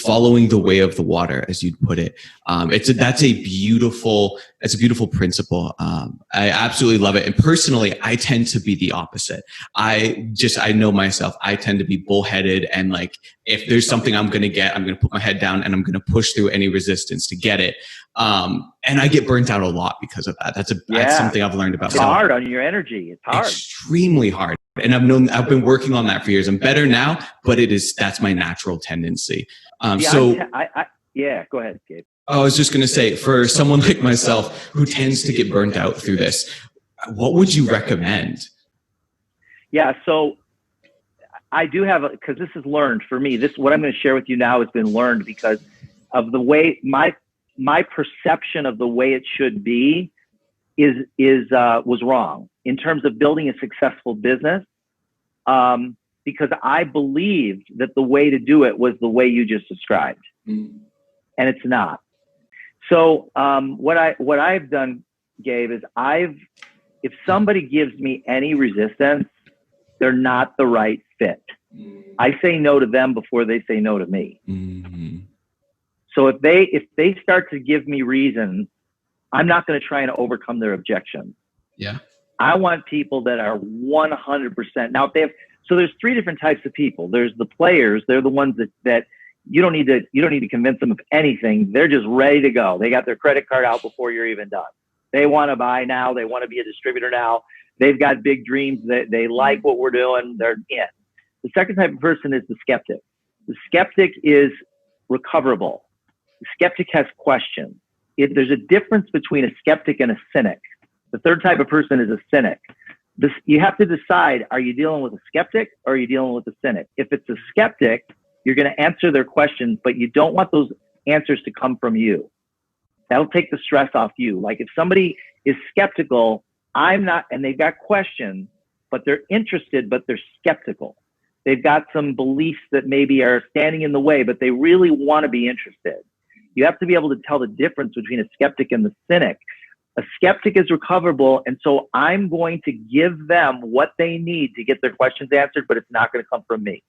following the way of the water, as you'd put it. That's a beautiful principle. I absolutely love it. And personally, I tend to be the opposite. I know myself. I tend to be bullheaded, and like, if there's something I'm going to get, I'm going to put my head down and I'm going to push through any resistance to get it. And I get burnt out a lot because of that. That's something I've learned about. It's hard on your energy. It's hard. Extremely hard. And I've been working on that for years. I'm better now, but that's my natural tendency. Yeah, go ahead, Gabe. I was just going to say, for someone like myself who tends to get burnt out through this, what would you recommend? Yeah, so I do have, because this is learned for me. What I'm going to share with you now has been learned because of the way my perception of the way it should be was wrong in terms of building a successful business. Because I believed that the way to do it was the way you just described, and it's not. So what I've done, Gabe, is if somebody gives me any resistance, they're not the right fit. I say no to them before they say no to me. Mm-hmm. So if they start to give me reasons, I'm not going to try and overcome their objections. Yeah. I want people that are 100%. Now, so there's three different types of people. There's the players. They're the ones that you don't need to convince them of anything. They're just ready to go. They got their credit card out before you're even done. They want to buy now. They want to be a distributor now. They've got big dreams. They like what we're doing. They're in. The second type of person is the skeptic. The skeptic is recoverable. The skeptic has questions. There's a difference between a skeptic and a cynic. The third type of person is a cynic. You have to decide, are you dealing with a skeptic or are you dealing with a cynic? If it's a skeptic, you're going to answer their questions, but you don't want those answers to come from you. That'll take the stress off you. Like if somebody is skeptical, I'm not, and they've got questions, but they're interested, but they're skeptical. They've got some beliefs that maybe are standing in the way, but they really want to be interested. You have to be able to tell the difference between a skeptic and the cynic. A skeptic is recoverable, and so I'm going to give them what they need to get their questions answered, but it's not going to come from me.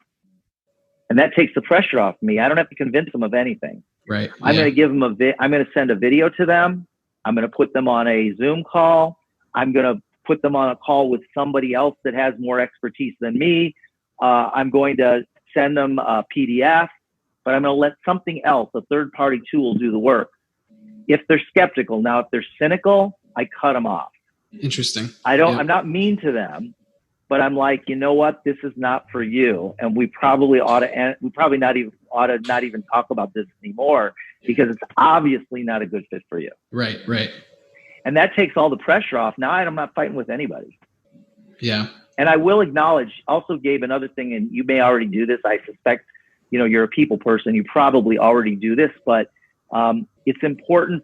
And that takes the pressure off me. I don't have to convince them of anything. Right. I'm going to give them I'm going to send a video to them. I'm going to put them on a Zoom call. I'm going to put them on a call with somebody else that has more expertise than me. I'm going to send them a PDF, but I'm going to let something else, a third-party tool, do the work. If they're skeptical. Now, if they're cynical, I cut them off. Interesting. I'm not mean to them, but I'm like, you know what? This is not for you. And we probably ought to not even talk about this anymore because it's obviously not a good fit for you. Right. Right. And that takes all the pressure off. Now I'm not fighting with anybody. Yeah. And I will acknowledge also, Gabe, another thing, and you may already do this. I suspect, you're a people person. You probably already do this, but it's important,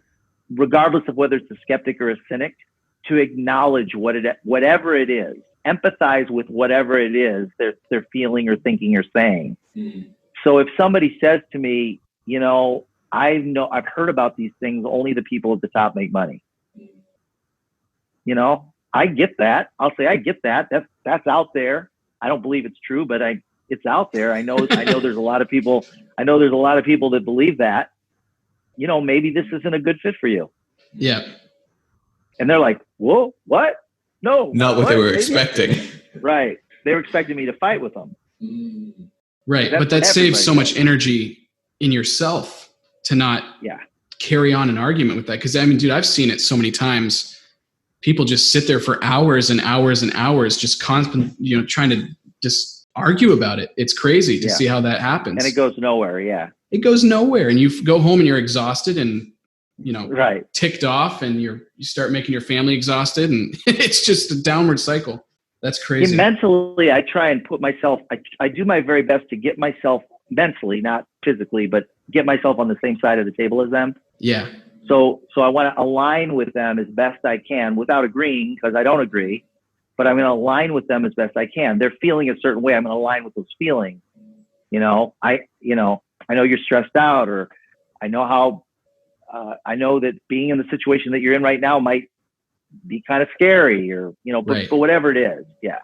regardless of whether it's a skeptic or a cynic, to acknowledge whatever it is, empathize with whatever it is they're feeling or thinking or saying. Mm-hmm. So if somebody says to me, I've heard about these things, only the people at the top make money. I get that. I'll say, I get that. That's out there. I don't believe it's true, but it's out there. I know there's a lot of people. I know there's a lot of people that believe that. Maybe this isn't a good fit for you. Yeah. And they're like, whoa, what? No. Not what they were expecting. Right. They were expecting me to fight with them. Right. But that saves so much energy in yourself to not carry on an argument with that. Because, dude, I've seen it so many times. People just sit there for hours and hours and hours, just constantly, trying to just argue about it. It's crazy to see how that happens. And it goes nowhere. Yeah. It goes nowhere. And you go home and you're exhausted and, ticked off, and you start making your family exhausted, and it's just a downward cycle. That's crazy. And mentally, I try and put myself, I do my very best to get myself mentally, not physically, but get myself on the same side of the table as them. Yeah. So I want to align with them as best I can without agreeing, because I don't agree, but I'm going to align with them as best I can. They're feeling a certain way. I'm going to align with those feelings. I know you're stressed out, or I know I know that being in the situation that you're in right now might be kind of scary, or, but whatever it is. Yeah.